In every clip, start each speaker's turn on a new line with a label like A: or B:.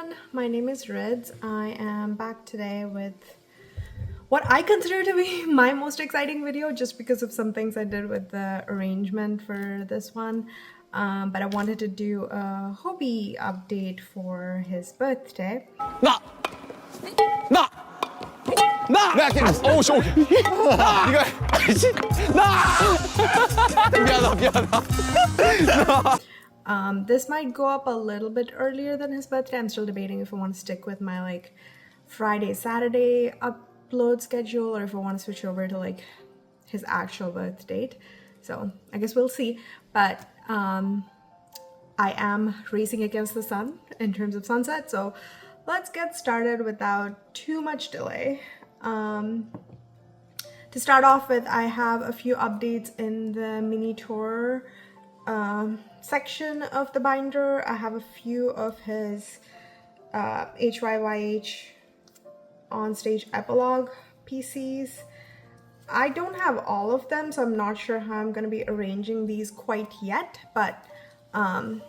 A: everyone, my name is Rids. I am back today with what I consider to be my most exciting video just because of some things I did with the arrangement for this one. But I wanted to do a Hobi update for his birthday.
B: 나! 내가 때렸어. 어우, 쇼. 네가 알지? 미안하다.
A: This might go up a little bit earlier than his birthday. I'm still debating if I want to stick with my like Friday, Saturday upload schedule or if I want to switch over to like his actual birth date. So I guess we'll see. But I am racing against the sun in terms of sunset. So let's get started without too much delay. To start off with, I have a few updates in the mini tour section of the binder. I have a few of his HYYH on stage epilogue PCs. I don't have all of them, so I'm not sure how I'm going to be arranging these quite yet, but I'll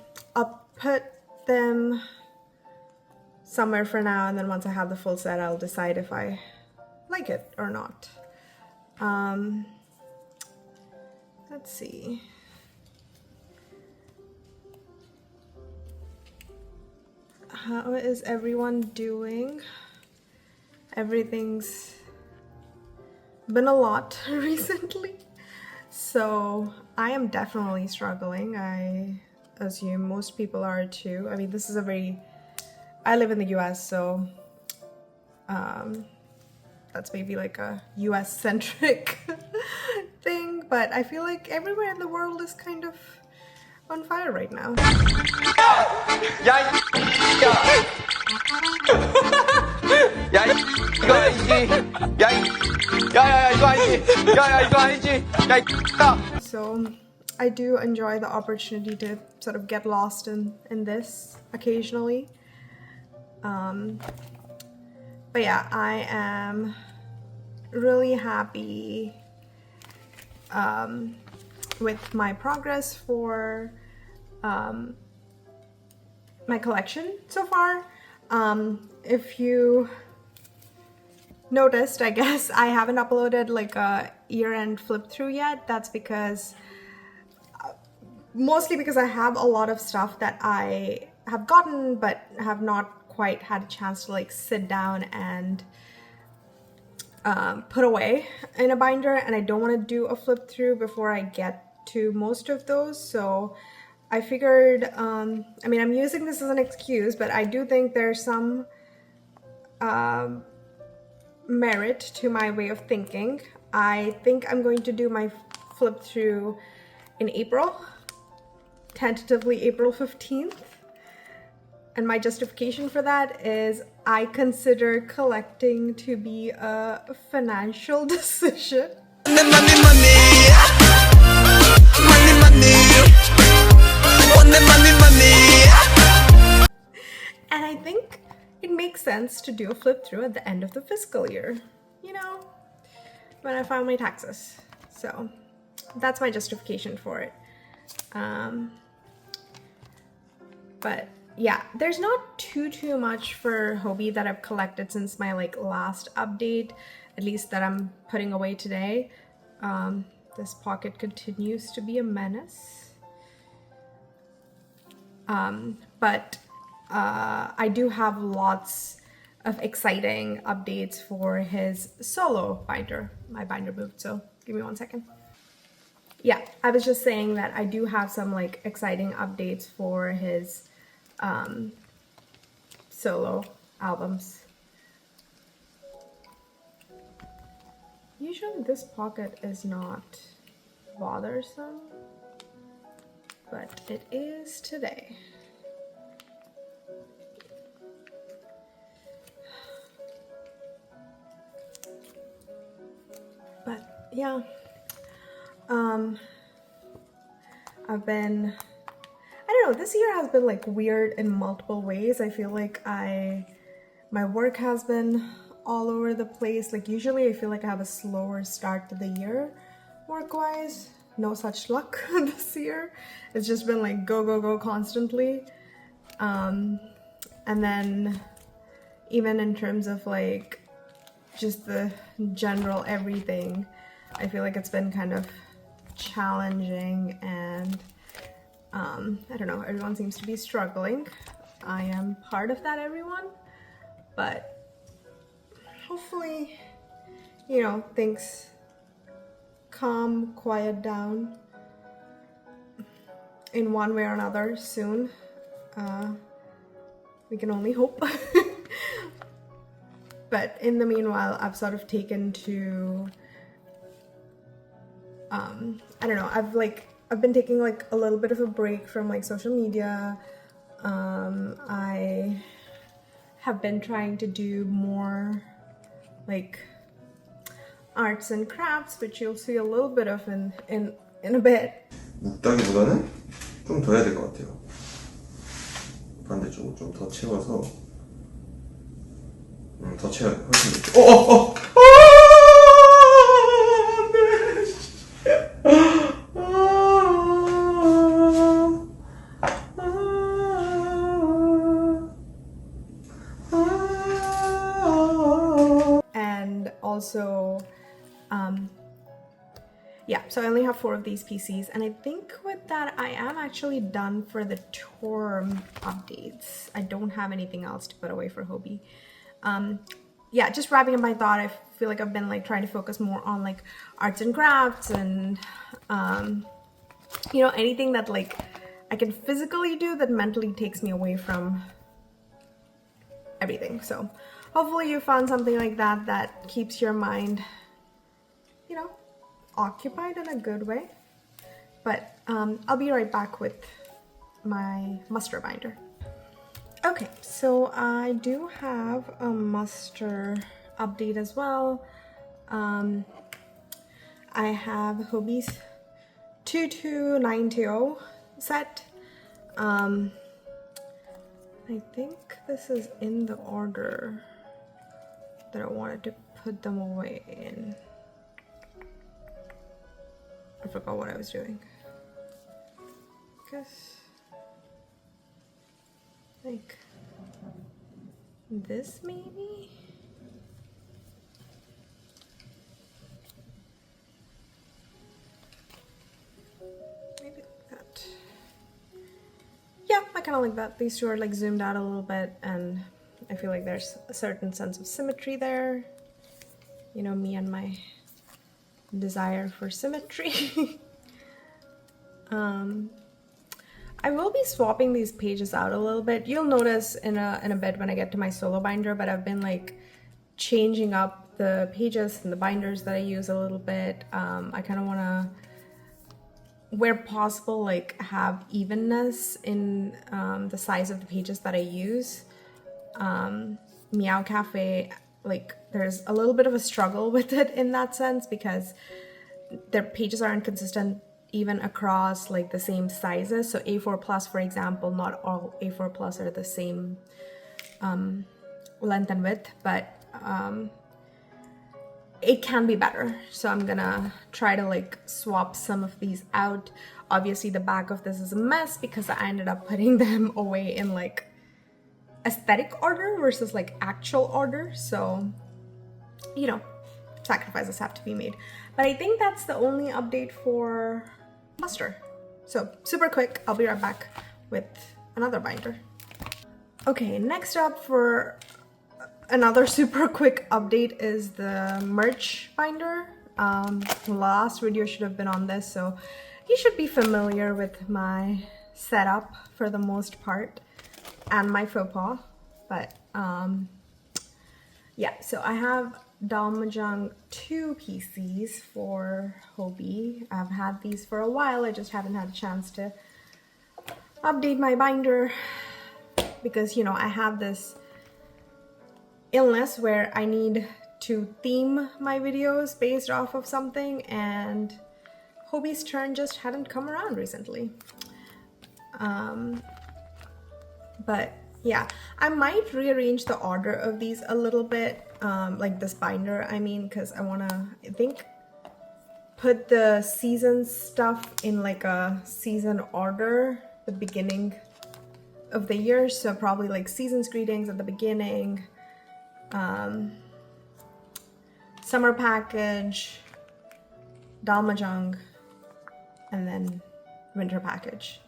A: put them somewhere for now, and then once I have the full set, I'll decide if I like it or not. Let's see. How is everyone doing? Everything's been a lot recently, so I am definitely struggling. I assume most people are too. I mean, this is a very... I live in the US, so that's maybe like a US-centric thing, but I feel like everywhere in the world is kind of on fire right now. So I do enjoy the opportunity to sort of get lost in this occasionally. But yeah, I am really happy with my progress for my collection so far. If you noticed, I guess I haven't uploaded like a year-end flip through yet. That's because mostly because I have a lot of stuff that I have gotten but have not quite had a chance to like sit down and put away in a binder, and I don't want to do a flip through before I get to most of those. So I figured, I mean, I'm using this as an excuse, but I do think there's some merit to my way of thinking. I think I'm going to do my flip through in April, tentatively April 15th. And my justification for that is I consider collecting to be a financial decision. And I think it makes sense to do a flip through at the end of the fiscal year, you know, when I file my taxes. So that's my justification for it. But yeah, there's not too much for Hobi that I've collected since my like last update, at least that I'm putting away today. This pocket continues to be a menace. But I do have lots of exciting updates for his solo binder. My binder moved, so give me 1 second. Yeah, I was just saying that I do have some like exciting updates for his solo albums. Usually this pocket is not bothersome, but it is today. But yeah, I've been, I don't know, this year has been like weird in multiple ways. I feel like my work has been all over the place. Like usually I feel like I have a slower start to the year work-wise. No such luck this year. It's just been like go constantly. And then even in terms of like just the general everything, I feel like it's been kind of challenging, and I don't know, everyone seems to be struggling. I am part of that, everyone, but hopefully, you know, things quiet down in one way or another soon. We can only hope. But in the meanwhile, I've sort of taken to I don't know, I've been taking like a little bit of a break from like social media. I have been trying to do more like arts and crafts, which you'll see a little bit of in a bit.
C: 묵다기보다는 좀 더 해야 될 것 같아요. 반대쪽으로 좀 더 채워서 더 채워야 훨씬 좋죠.
A: And also, yeah, so I only have 4 of these PCs, and I think with that I am actually done for the tour updates. I don't have anything else to put away for Hobi. Yeah, just wrapping up my thought, I feel like I've been like trying to focus more on like arts and crafts and you know, anything that like I can physically do that mentally takes me away from everything. So hopefully you found something like that that keeps your mind, you know, occupied in a good way. But I'll be right back with my muster binder. Okay, so I do have a muster update as well. I have Hobi's 22920 set. I think this is in the order that I wanted to put them away in. I forgot what I was doing. Guess like this maybe? Maybe like that. Yeah, I kind of like that. These two are like zoomed out a little bit, and I feel like there's a certain sense of symmetry there. You know, me and my desire for symmetry. I will be swapping these pages out a little bit. You'll notice in a bit when I get to my solo binder, but I've been like changing up the pages and the binders that I use a little bit. I kind of want to, where possible, like have evenness in the size of the pages that I use. Meow Cafe, like there's a little bit of a struggle with it in that sense because their pages aren't consistent even across like the same sizes. So A4 plus, for example, not all A4 plus are the same length and width, but it can be better. So I'm gonna try to like swap some of these out. Obviously the back of this is a mess because I ended up putting them away in like aesthetic order versus like actual order. So, you know, sacrifices have to be made. But I think that's the only update for muster. So super quick, I'll be right back with another binder. Okay, next up for another super quick update is the merch binder. Last video should have been on this, so you should be familiar with my setup for the most part and my faux pas. But yeah, so I have Dalmajang 2 PCs for Hobi. I've had these for a while, I just haven't had a chance to update my binder because, you know, I have this illness where I need to theme my videos based off of something, and Hobi's turn just hadn't come around recently. But yeah, I might rearrange the order of these a little bit, like this binder, I mean, because I want to, I think, put the season stuff in like a season order, the beginning of the year, so probably like season's greetings at the beginning, summer package, dalmajang, and then winter package.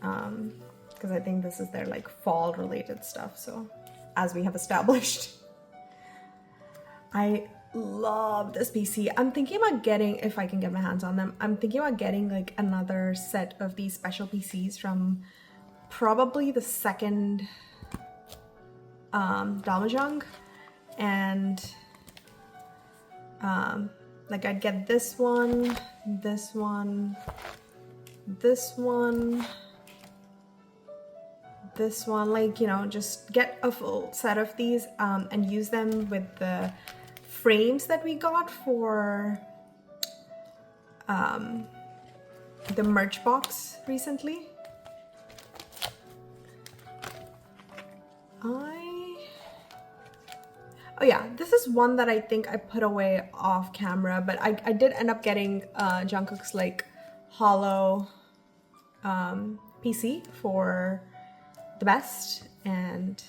A: Because I think this is their like fall related stuff, so as we have established. I love this PC. I'm thinking about getting, if I can get my hands on them, I'm thinking about getting like another set of these special PCs from probably the second dalmajang, and like I'd get this one, this one, this one, this one, like, you know, just get a full set of these and use them with the frames that we got for the merch box recently. Oh yeah, this is one that I think I put away off camera, but I did end up getting Jungkook's like hollow PC for the best, and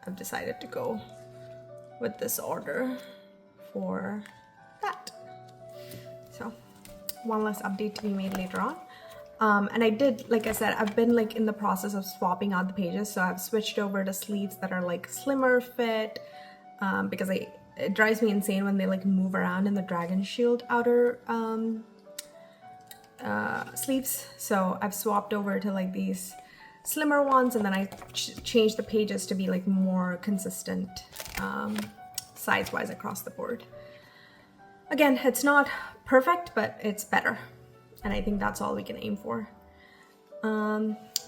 A: I've decided to go with this order for that. So one less update to be made later on. And I did, like I said, I've been like in the process of swapping out the pages, so I've switched over to sleeves that are like slimmer fit, because it drives me insane when they like move around in the dragon shield outer sleeves. So I've swapped over to like these slimmer ones, and then I changed the pages to be like more consistent size-wise across the board. Again, it's not perfect, but it's better, and I think that's all we can aim for.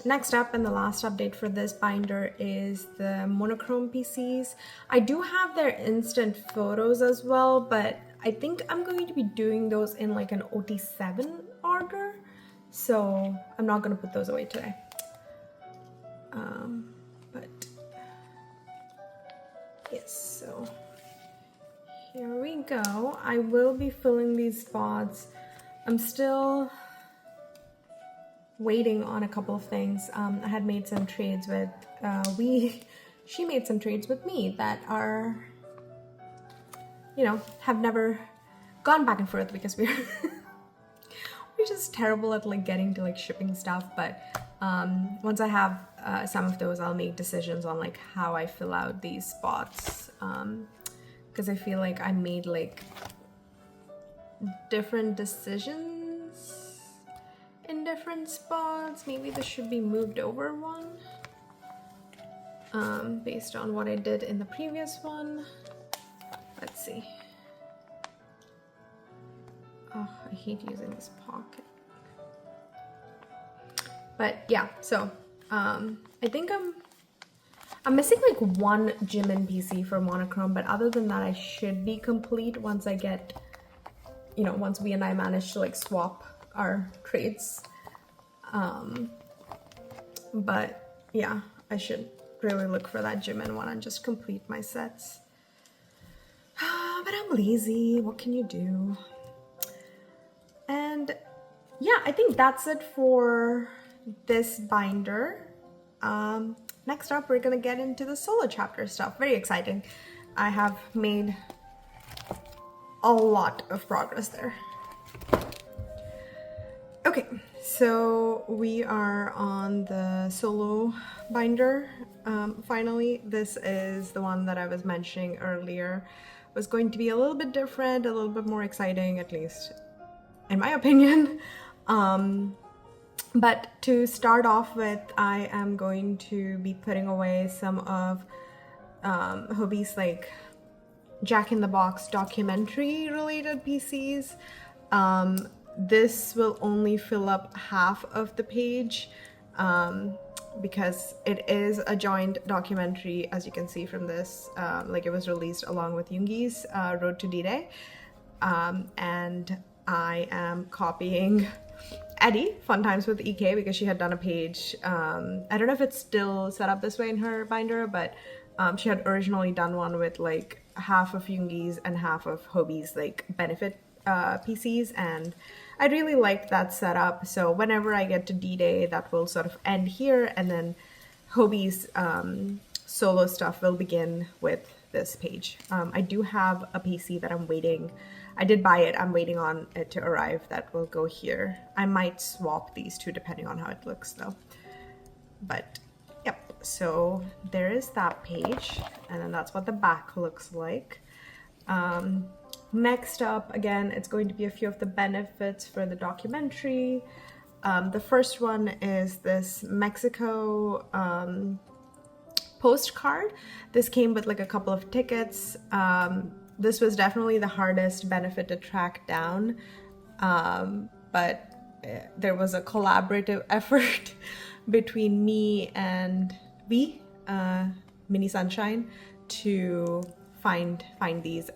A: Next up, and the last update for this binder, is the monochrome PCs. I do have their instant photos as well, but I think I'm going to be doing those in like an OT7 order, so I'm not going to put those away today. But yes, so here we go. I will be filling these spots. I'm still waiting on a couple of things. I had made some trades with she made some trades with me that are, you know, have never gone back and forth because we're just terrible at like getting to like shipping stuff. But once I have some of those, I'll make decisions on like how I fill out these spots, because I feel like I made like different decisions in different spots. Maybe this should be moved over one, based on what I did in the previous one. Let's see. Oh, I hate using this pocket. But yeah, so I think I'm missing like one Jimin PC for monochrome, but other than that, I should be complete once I get, you know, once we and I manage to like swap our trades. But yeah, I should really look for that Jimin one and just complete my sets. But I'm lazy, what can you do? And yeah, I think that's it for this binder. Next up, we're gonna get into the solo chapter stuff. Very exciting. I have made a lot of progress there. Okay, so we are on the solo binder. Finally, this is the one that I was mentioning earlier. It was going to be a little bit different, a little bit more exciting, at least in my opinion. But to start off with, I am going to be putting away some of Hobi's like Jack-in-the-Box documentary related PCs. This will only fill up half of the page, because it is a joint documentary, as you can see from this. Like, it was released along with Yoongi's Road to D-Day, and I am copying Eddy, Fun Times with EK, because she had done a page. I don't know if it's still set up this way in her binder, but she had originally done one with like half of Yoongi's and half of Hobi's like benefit PCs, and I really liked that setup. So whenever I get to D-Day, that will sort of end here, and then Hobi's solo stuff will begin with this page. I do have a PC that I'm waiting. I did buy it. I'm waiting on it to arrive. That will go here. I might swap these two depending on how it looks though. But yep, so there is that page, and then that's what the back looks like. Next up, again, it's going to be a few of the benefits for the documentary. The first one is this Mexico postcard. This came with like a couple of tickets. This was definitely the hardest benefit to track down, but there was a collaborative effort between me and V, Mini Sunshine, to find these.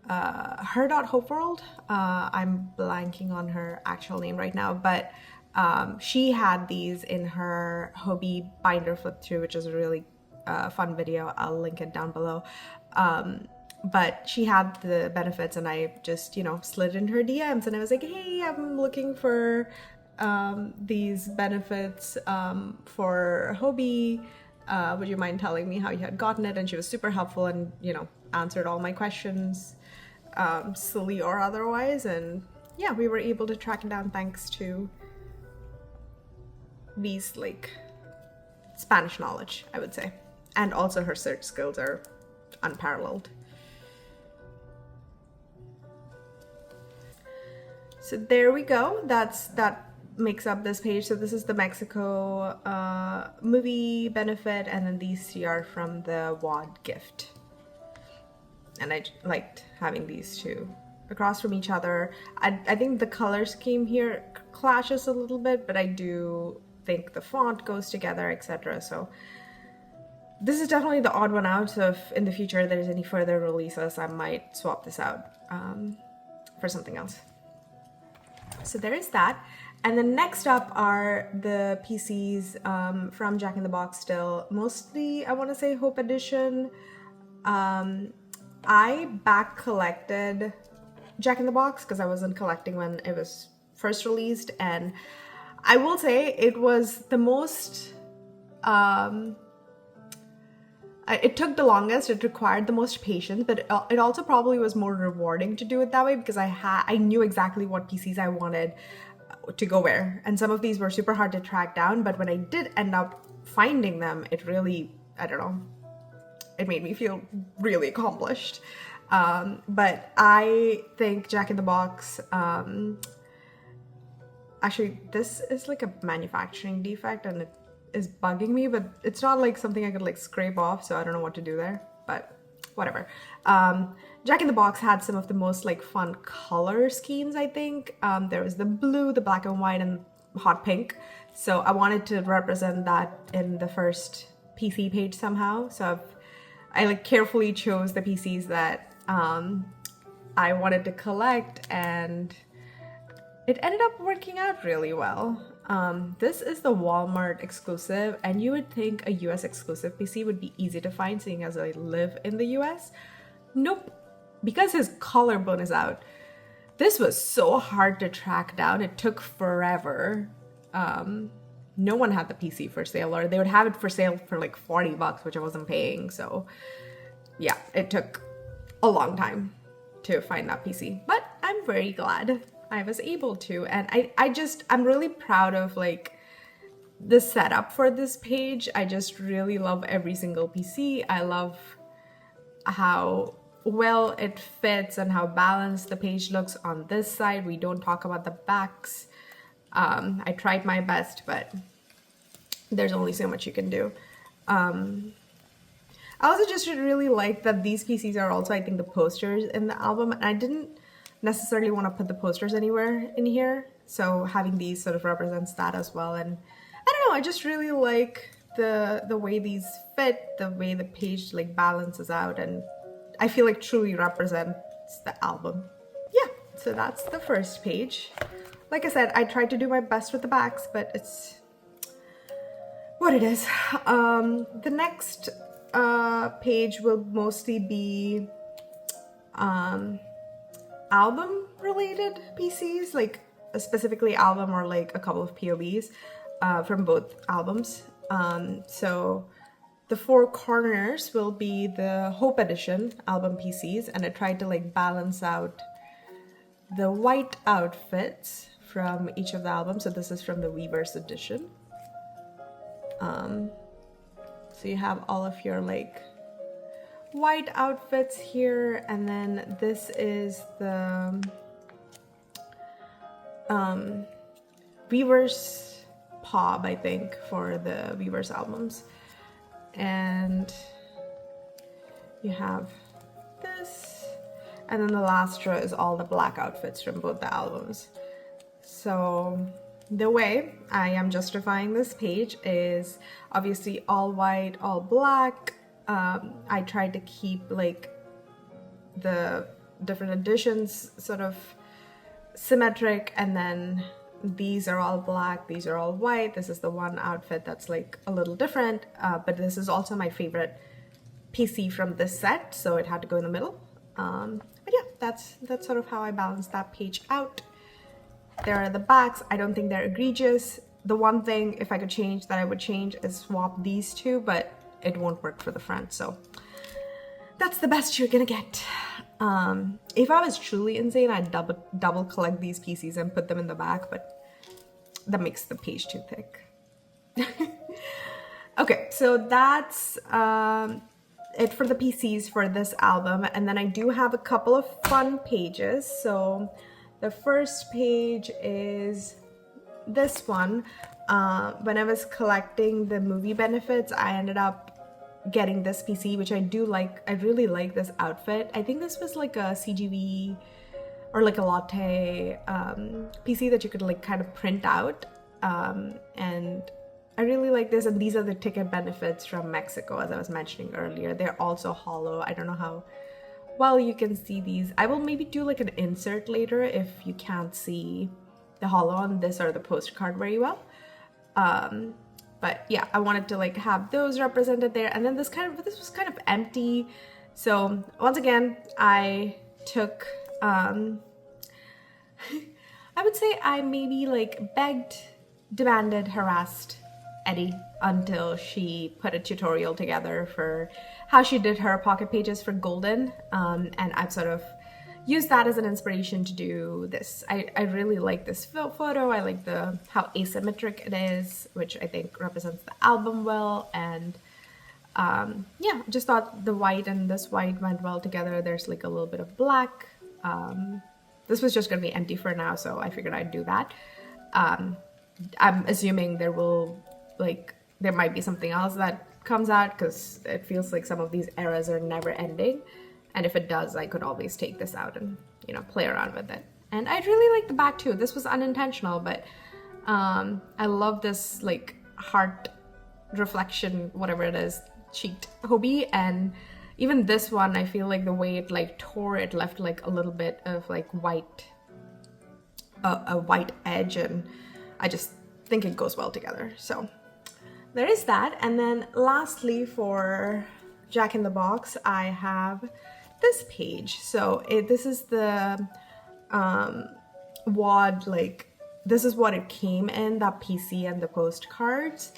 A: Her.Hopeworld, I'm blanking on her actual name right now, but she had these in her Hobi binder flip through, which is a really fun video. I'll link it down below. But she had the benefits, and I just, slid in her DMs and I was like, hey, I'm looking for these benefits for Hobi. Would you mind telling me how you had gotten it? And she was super helpful and, answered all my questions, silly or otherwise. And yeah, we were able to track it down thanks to these Spanish knowledge, I would say. And also her search skills are unparalleled. So there we go. That makes up this page. So this is the Mexico movie benefit, and then these three are from the WAD gift. And I liked having these two across from each other. I think the color scheme here clashes a little bit, but I do think the font goes together, etc. So this is definitely the odd one out. So if in the future there's any further releases, I might swap this out for something else. So there is that. And then next up are the PCs from Jack in the Box still. Mostly, I want to say Hope Edition. I back collected Jack in the Box because I wasn't collecting when it was first released. And I will say it was the most... it took the longest, it required the most patience, but it also probably was more rewarding to do it that way because I knew exactly what PCs I wanted to go where. And some of these were super hard to track down, but when I did end up finding them, it really, I don't know, it made me feel really accomplished. But I think Jack in the Box, actually this is like a manufacturing defect and it is bugging me, but it's not like something I could scrape off, so I don't know what to do there, but whatever. Jack in the Box had some of the most fun color schemes, I think. There was the blue, the black and white, and hot pink. So I wanted to represent that in the first PC page somehow. So I carefully chose the PCs that I wanted to collect, and it ended up working out really well. This is the Walmart exclusive, and you would think a US exclusive PC would be easy to find seeing as I live in the US. Nope. Because his collarbone is out, this was so hard to track down. It took forever. No one had the PC for sale, or they would have it for sale for $40, which I wasn't paying. So yeah, it took a long time to find that PC, but I'm very glad I was able to. And I'm really proud of the setup for this page. I just really love every single PC. I love how well it fits and how balanced the page looks on this side. We don't talk about the backs. I tried my best, but there's only so much you can do. I also just really like that these PCs are also, I think, the posters in the album, and I didn't necessarily want to put the posters anywhere in here, so having these sort of represents that as well. And I don't know, I just really like the way these fit, the way the page balances out, and I feel truly represents the album. Yeah, so that's the first page. Like I said, I tried to do my best with the backs, but it's what it is. The next page will mostly be album related PCs, specifically album or a couple of POVs from both albums. So the four corners will be the Hope Edition album PCs, and I tried to like balance out the white outfits from each of the albums. So this is from the Weavers edition. So you have all of your like white outfits here, and then this is the Weavers Pob, I think, for the Weavers albums. And you have this, and then the last row is all the black outfits from both the albums. So the way I am justifying this page is obviously all white, all black. I tried to keep like the different editions sort of symmetric, and then these are all black, these are all white. This is the one outfit that's like a little different, but this is also my favorite PC from this set, so it had to go in the middle. But yeah, that's sort of how I balanced that page out. There are the backs. I don't think they're egregious. The one thing, if I could change, that I would change is swap these two, but it won't work for the front, so that's the best you're gonna get. If I was truly insane, I'd double collect these PCs and put them in the back, but that makes the page too thick. Okay, so that's it for the PCs for this album, and then I do have a couple of fun pages. So the first page is this one. When I was collecting the movie benefits, I ended up getting this PC, which I do like. I really like this outfit. I think this was like a CGV or like a latte PC that you could like kind of print out. And I really like this, and these are the ticket benefits from Mexico, as I was mentioning earlier. They're also hollow. I don't know how well you can see these. I will maybe do like an insert later if you can't see the hollow on this or the postcard very well. But yeah, I wanted to like have those represented there. And then this was kind of empty. So once again, I took, I would say I maybe like begged, demanded, harassed Eddy until she put a tutorial together for how she did her pocket pages for Golden. And I've sort of used that as an inspiration to do this. I really like this photo. I like how asymmetric it is, which I think represents the album well. And yeah, just thought the white and this white went well together. There's like a little bit of black. This was just gonna be empty for now, so I figured I'd do that. I'm assuming there might be something else that comes out, because it feels like some of these eras are never ending. And if it does, I could always take this out and, you know, play around with it. And I really like the back too. This was unintentional, but I love this like heart reflection, whatever it is, cheeked Hobi. And even this one, I feel like the way it like tore, it left like a little bit of like white, a white edge, and I just think it goes well together. So there is that. And then lastly, for Jack in the Box, I have this page. So this is the wad, like this is what it came in, that PC and the postcards.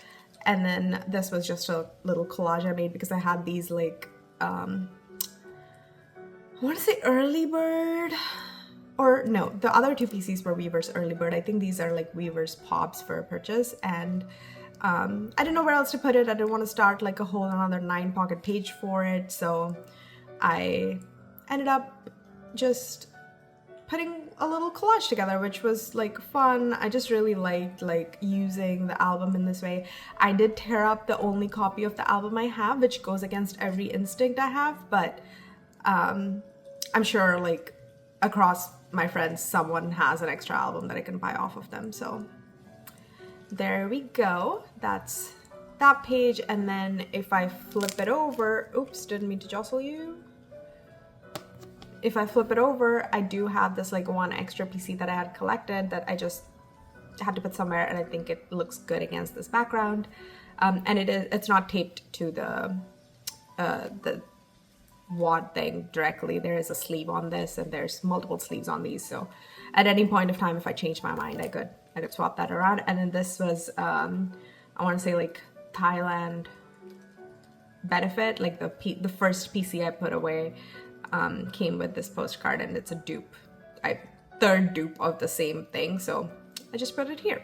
A: And then this was just a little collage I made because I had these like I want to say early bird, or no, the other two PCs were Weavers early bird. I think these are like Weavers Pops for purchase. And I didn't know where else to put it. I didn't want to start like a whole another 9 pocket page for it, so I ended up just putting a little collage together, which was like fun. I just really liked like using the album in this way. I did tear up the only copy of the album I have, which goes against every instinct I have, but I'm sure like across my friends someone has an extra album that I can buy off of them. So there we go. That's that page. And then if I flip it over, oops, didn't mean to jostle you. If I flip it over, I do have this like one extra PC that I had collected that I just had to put somewhere, and I think it looks good against this background. And it's not taped to the wad thing directly. There is a sleeve on this, and there's multiple sleeves on these, so at any point of time, if I changed my mind, I could swap that around. And then this was I want to say like Thailand benefit. Like the first PC I put away came with this postcard, and it's a dupe. Third dupe of the same thing, so I just put it here.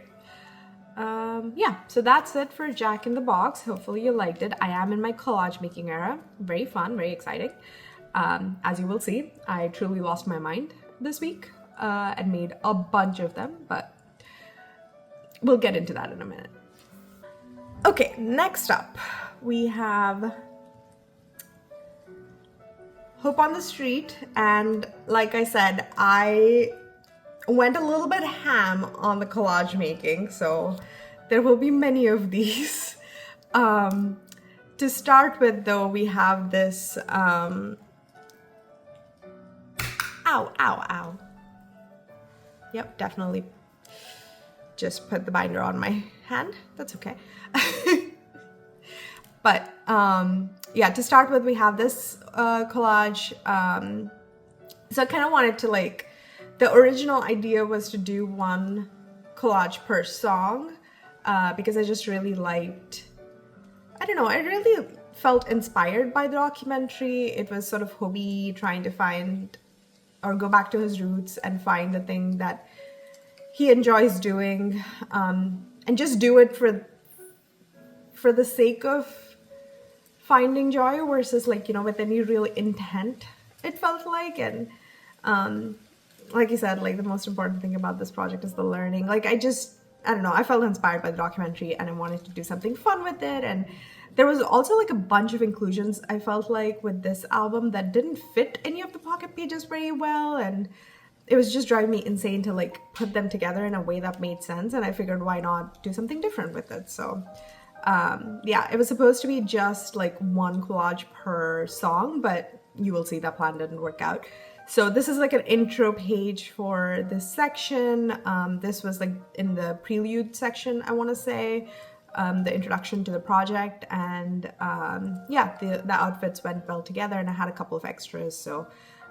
A: Yeah, so that's it for Jack in the Box. Hopefully you liked it. I am in my collage making era. Very fun, very exciting. As you will see, I truly lost my mind this week and made a bunch of them, but we'll get into that in a minute. Okay, next up we have Hope on the Street, and like I said, I went a little bit ham on the collage making, so there will be many of these. To start with though, we have this, ow, ow, ow. Yep, definitely just put the binder on my hand, that's okay. But yeah, to start with, we have this collage. So I kind of wanted to like, the original idea was to do one collage per song because I just really liked, I don't know, I really felt inspired by the documentary. It was sort of Hobi trying to find or go back to his roots and find the thing that he enjoys doing, and just do it for the sake of finding joy versus like, you know, with any real intent, it felt like. And like you said, like the most important thing about this project is the learning. Like I don't know, I felt inspired by the documentary and I wanted to do something fun with it. And there was also like a bunch of inclusions I felt like with this album that didn't fit any of the pocket pages very well, and it was just driving me insane to like put them together in a way that made sense, and I figured why not do something different with it. So yeah, it was supposed to be just like one collage per song, but you will see that plan didn't work out. So this is like an intro page for this section. This was like in the prelude section, I want to say, the introduction to the project, and yeah, the outfits went well together, and I had a couple of extras, so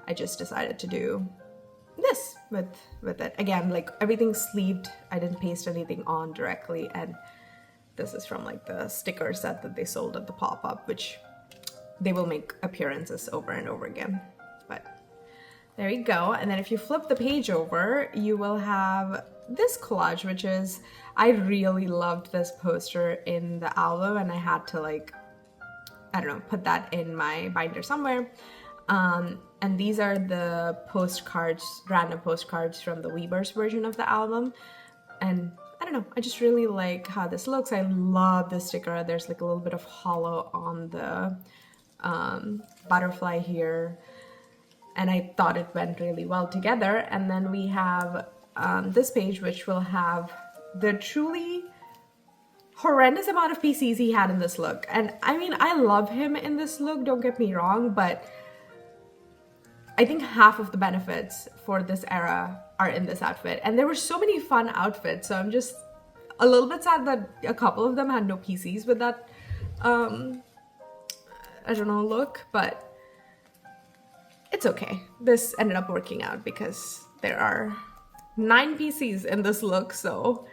A: I just decided to do this with it. Again, like everything's sleeved, I didn't paste anything on directly, and this is from like the sticker set that they sold at the pop-up, which they will make appearances over and over again. But there you go. And then if you flip the page over, you will have this collage, which is, I really loved this poster in the album, and I had to like, I don't know, put that in my binder somewhere. And these are the postcards, random postcards from the Weavers version of the album. And I don't know, I just really like how this looks. I love the sticker. There's like a little bit of hollow on the butterfly here, and I thought it went really well together. And then we have this page, which will have the truly horrendous amount of PCs he had in this look. And I mean, I love him in this look, don't get me wrong, but I think half of the benefits for this era are in this outfit. And there were so many fun outfits, so I'm just a little bit sad that a couple of them had no PCs with that, I don't know, look, but it's okay. This ended up working out because there are 9 PCs in this look, so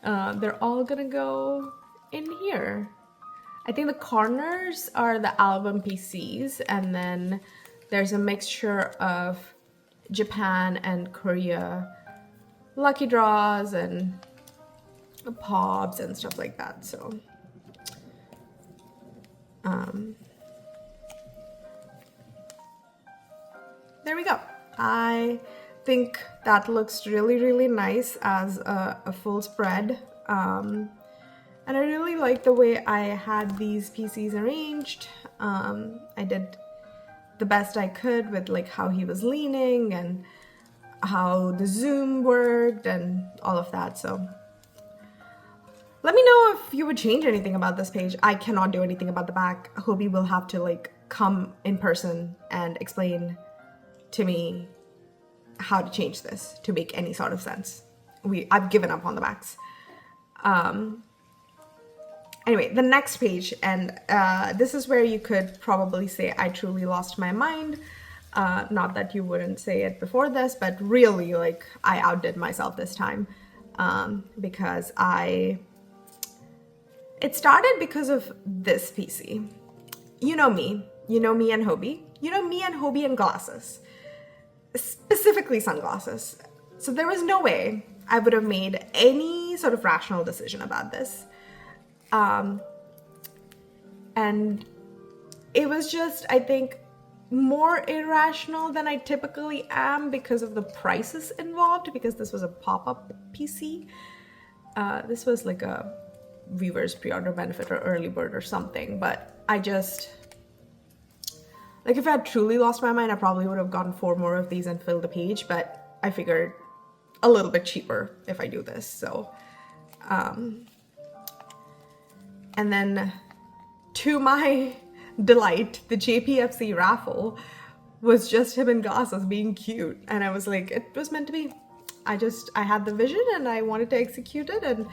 A: they're all gonna go in here. I think the corners are the album PCs, and then there's a mixture of Japan and Korea lucky draws and pobs and stuff like that. So there we go. I think that looks really, really nice as a full spread. And I really like the way I had these PCs arranged. I did the best I could with like how he was leaning and how the zoom worked and all of that. So let me know if you would change anything about this page. I cannot do anything about the back. Hobi will have to like come in person and explain to me how to change this to make any sort of sense. I've given up on the backs. Anyway, the next page, and this is where you could probably say I truly lost my mind. Not that you wouldn't say it before this, but really, like, I outdid myself this time because It started because of this PC. You know me and Hobi. You know me and Hobi and glasses, specifically sunglasses. So there was no way I would have made any sort of rational decision about this. And it was just, I think, more irrational than I typically am because of the prices involved, because this was a pop-up PC. This was like a Weaver's pre-order benefit or early bird or something, but I just, like, if I had truly lost my mind, I probably would have gotten 4 more of these and filled the page, but I figured a little bit cheaper if I do this, so. And then, to my delight, the JPFC raffle was just him in glasses being cute, and I was like, it was meant to be. I had the vision and I wanted to execute it, and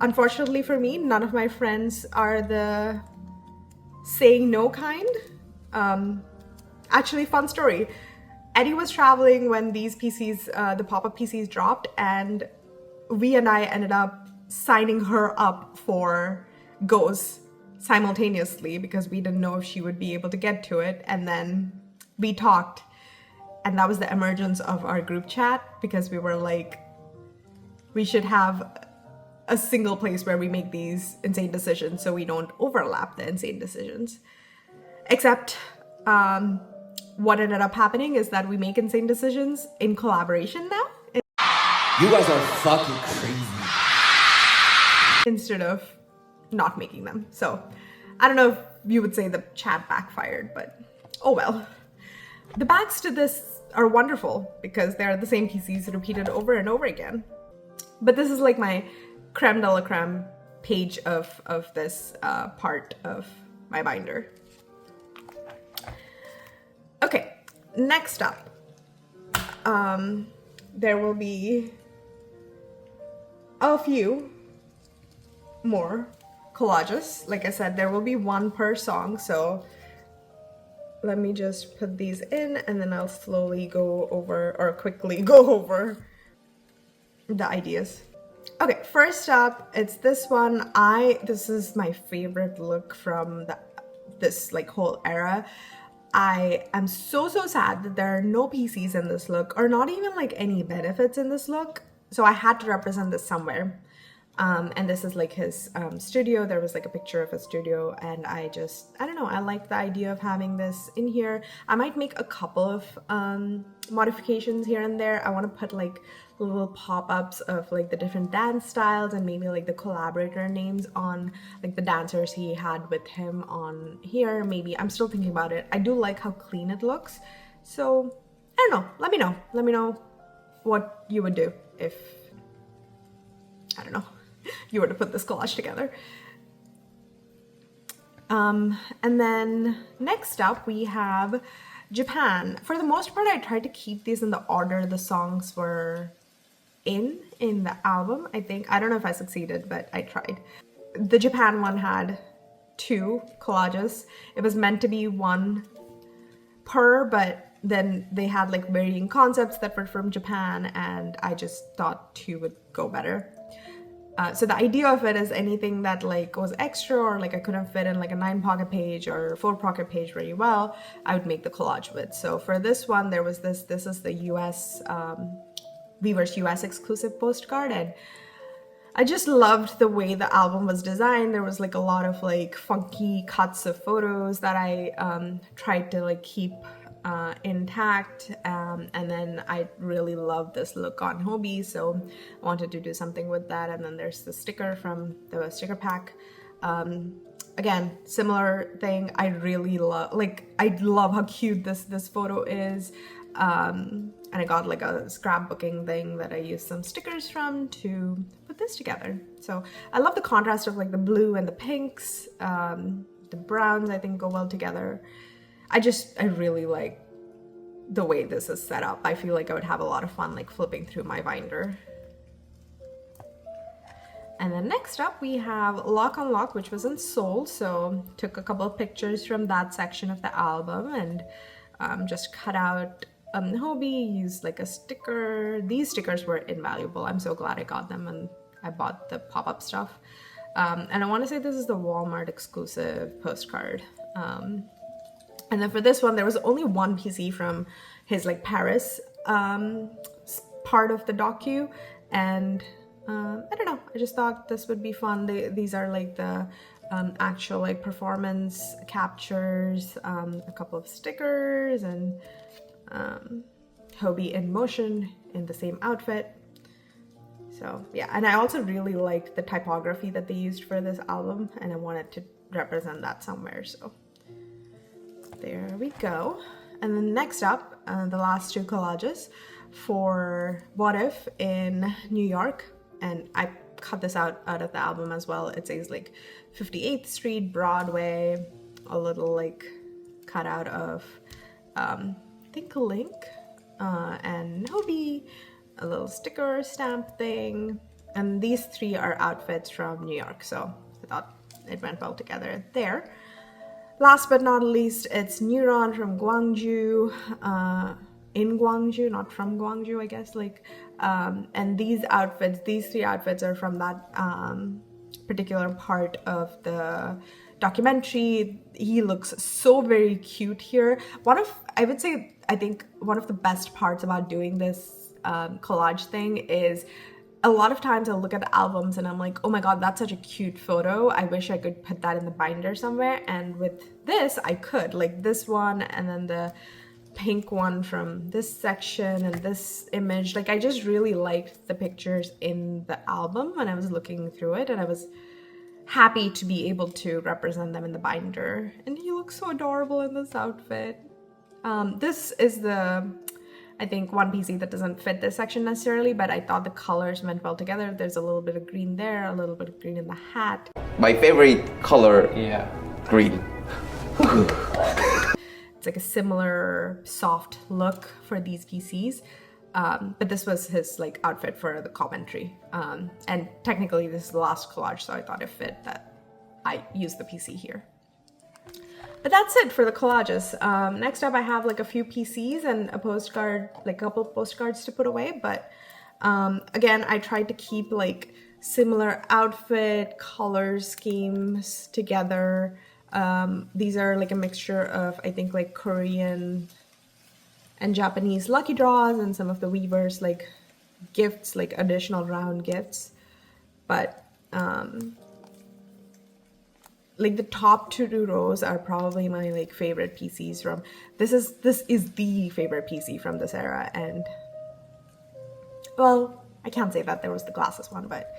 A: unfortunately for me, none of my friends are the saying no kind. Actually, fun story. Eddy was traveling when these PCs, the pop-up PCs dropped, and we and I ended up signing her up for Goes simultaneously because we didn't know if she would be able to get to it. And then we talked, and that was the emergence of our group chat, because we were like, we should have a single place where we make these insane decisions so we don't overlap the insane decisions. Except what ended up happening is that we make insane decisions in collaboration now.
B: You guys are fucking crazy.
A: Instead of not making them. So I don't know if you would say the chat backfired, but oh well. The backs to this are wonderful because they're the same PCs repeated over and over again. But this is like my creme de la creme page of this part of my binder. Okay, next up, there will be a few more collages. Like I said, there will be 1 per song, so let me just put these in and then I'll slowly go over, or quickly go over, the ideas. Okay, first up, it's this one. This is my favorite look from this like whole era. I am so sad that there are no PCs in this look, or not even like any benefits in this look. So I had to represent this somewhere. And this is like his studio. There was like a picture of his studio, and I don't know, I like the idea of having this in here. I might make a couple of modifications here and there. I want to put like little pop-ups of like the different dance styles, and maybe like the collaborator names on like the dancers he had with him on here. Maybe, I'm still thinking about it. I do like how clean it looks. So I don't know, let me know what you would do if, I don't know, you were to put this collage together. And then next up we have Japan. For the most part, I tried to keep these in the order the songs were in the album, I think. I don't know if I succeeded, but I tried. The Japan one had 2 collages. It was meant to be 1 per, but then they had like varying concepts that were from Japan, and I just thought 2 would go better. So the idea of it is anything that like was extra, or like I couldn't fit in like a 9-pocket page or 4-pocket page very well, I would make the collage with. So for this one, there was this is the US, Weaver's US exclusive postcard, and I just loved the way the album was designed. There was like a lot of like funky cuts of photos that I tried to like keep intact, and then I really love this look on Hobi, so I wanted to do something with that. And then there's the sticker from the sticker pack. Again, similar thing. I really love, like, I love how cute this photo is. And I got like a scrapbooking thing that I used some stickers from to put this together. So I love the contrast of like the blue and the pinks. The browns I think go well together. I really like the way this is set up. I feel like I would have a lot of fun like flipping through my binder. And then next up we have Lock on Lock, which was in Seoul. So took a couple of pictures from that section of the album and just cut out Hobi, used like a sticker. These stickers were invaluable. I'm so glad I got them, and I bought the pop-up stuff. And I want to say this is the Walmart exclusive postcard. And then for this one, there was only one PC from his like Paris part of the docu, and I don't know, I just thought this would be fun. These are like the actual like performance captures, a couple of stickers, and Hobi in motion in the same outfit. So yeah, and I also really liked the typography that they used for this album, and I wanted to represent that somewhere, so there we go. And then next up, the last two collages for What If in New York, and I cut this out of the album as well. It says like 58th Street, Broadway, a little like cut out of I think Link and Hobi, a little sticker stamp thing, and these three are outfits from New York, so I thought it went well together there. Last but not least, it's Neuron from Gwangju, in Gwangju, not from Gwangju, I guess. Like, and these three outfits are from that particular part of the documentary. He looks so very cute here. I think one of the best parts about doing this collage thing is a lot of times I'll look at the albums and I'm like, oh my god, that's such a cute photo. I wish I could put that in the binder somewhere. And with this, I could. Like this one and then the pink one from this section and this image. Like I just really liked the pictures in the album when I was looking through it, and I was happy to be able to represent them in the binder. And he looks so adorable in this outfit. This is I think one PC that doesn't fit this section necessarily, but I thought the colors went well together. There's a little bit of green there, a little bit of green in the hat.
B: My favorite color, green.
A: It's like a similar soft look for these PCs, but this was his like outfit for the commentary. And technically this is the last collage, so I thought it fit that I used the PC here. But that's it for the collages. Next up I have like a few PCs and a postcard, like a couple of postcards to put away. But again, I tried to keep like similar outfit, color schemes together. These are like a mixture of, I think, like Korean and Japanese lucky draws and some of the Weavers like gifts, like additional round gifts. But like the top two rows are probably my like favorite PCs from this is the favorite PC from this era. And well, I can't say that there was the glasses one, but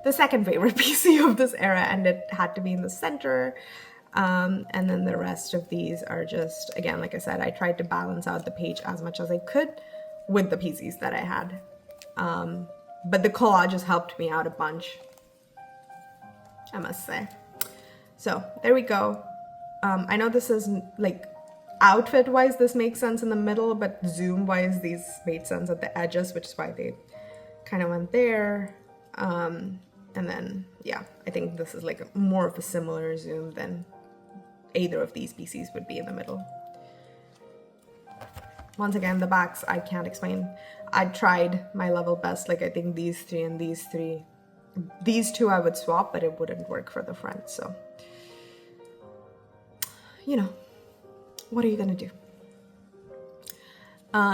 A: the second favorite PC of this era, and it had to be in the center. And then the rest of these are just, again, like I said, I tried to balance out the page as much as I could with the PCs that I had. But the collages helped me out a bunch, I must say. So there we go. I know this is like outfit wise this makes sense in the middle, but zoom wise these made sense at the edges, which is why they kind of went there. And then yeah, I think this is like more of a similar zoom than either of these PCs would be in the middle. Once again, the backs I can't explain. I tried my level best. Like I think these three and these two I would swap, but it wouldn't work for the front. So you know, what are you gonna do?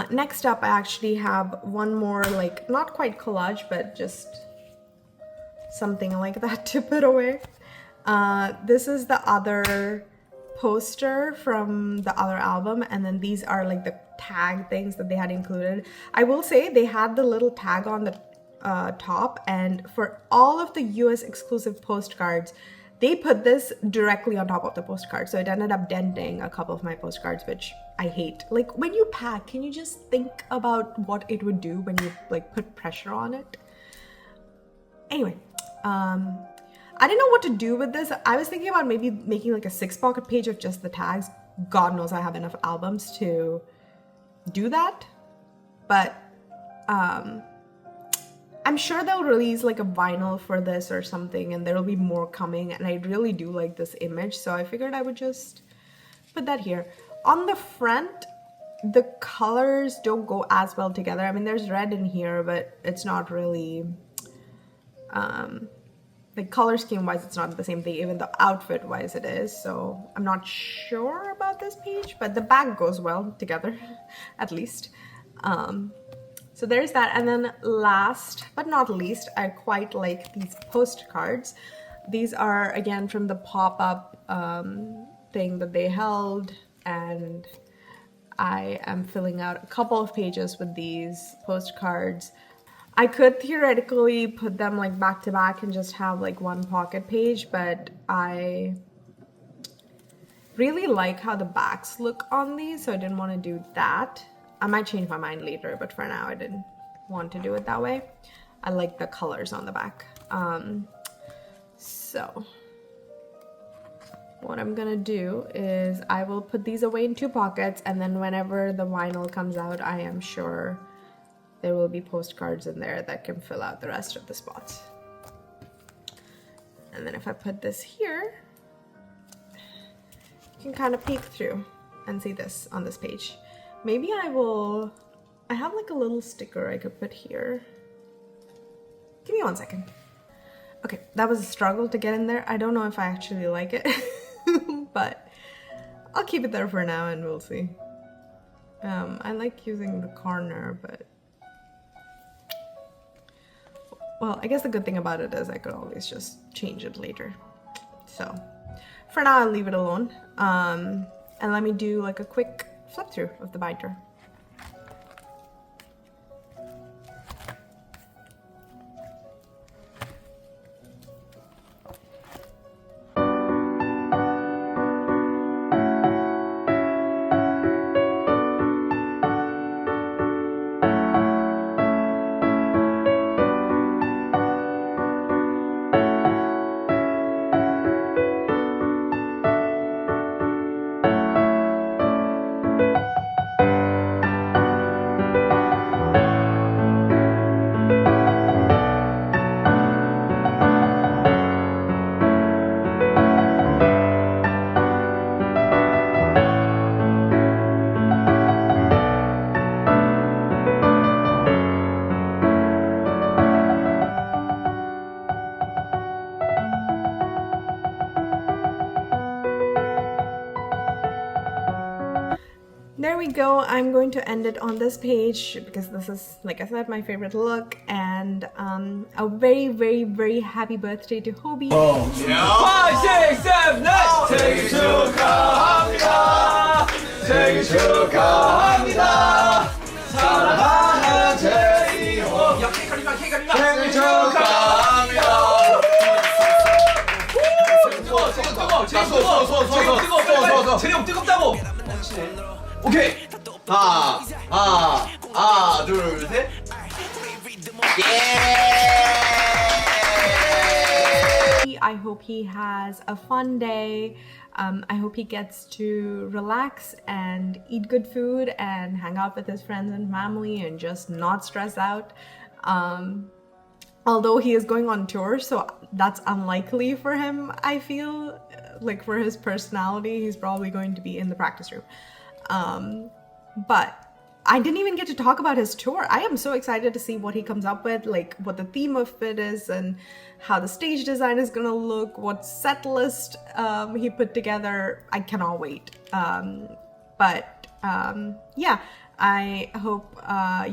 A: Next up, I actually have one more, like, not quite collage, but just something like that to put away. This is the other poster from the other album, and then these are like the tag things that they had included. I will say they had the little tag on the top, and for all of the US exclusive postcards, they put this directly on top of the postcard, so it ended up denting a couple of my postcards, which I hate. Like, when you pack, can you just think about what it would do when you like put pressure on it? Anyway, I didn't know what to do with this. I was thinking about maybe making like a 6-pocket page of just the tags. God knows I have enough albums to do that, but I'm sure they'll release like a vinyl for this or something, and there'll be more coming, and I really do like this image, so I figured I would just put that here. On the front, the colors don't go as well together. I mean, there's red in here, but it's not really like color scheme wise it's not the same thing, even the outfit wise it is, so I'm not sure about this page, but the bag goes well together at least. So there's that. And then last but not least, I quite like these postcards. These are again from the pop-up thing that they held, and I am filling out a couple of pages with these postcards. I could theoretically put them like back to back and just have like one pocket page, but I really like how the backs look on these, so I didn't want to do that. I might change my mind later, but for now I didn't want to do it that way. I like the colors on the back. So what I'm gonna do is I will put these away in 2 pockets, and then whenever the vinyl comes out, I am sure there will be postcards in there that can fill out the rest of the spots. And then if I put this here, you can kind of peek through and see this on this page. Maybe I have like a little sticker I could put here. Give me 1 second. Okay, that was a struggle to get in there. I don't know if I actually like it, but I'll keep it there for now and we'll see. I like using the corner, but well, I guess the good thing about it is I could always just change it later. So for now, I'll leave it alone. And let me do like a quick flip through of the binder. There we go. I'm going to end it on this page because this is, like I said, my favorite look, and a very, very, very happy birthday to Hobi.
D: 5, 6, 7, 8 생일 축하합니다. 생일 축하합니다. 사랑하는 제이 호비. 야, 케이크 가리마. 생일 축하합니다. 뜨거워. 제형 뜨겁다고. 오케이. 하나, 둘, 셋.
A: I hope he has a fun day. I hope he gets to relax and eat good food and hang out with his friends and family and just not stress out. Although he is going on tour, so that's unlikely for him, I feel. Like for his personality, he's probably going to be in the practice room. But I didn't even get to talk about his tour. I am so excited to see what he comes up with, like what the theme of it is and how the stage design is gonna look, what set list he put together. I cannot wait. Yeah, I hope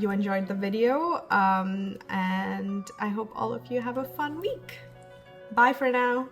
A: you enjoyed the video, and I hope all of you have a fun week. Bye for now.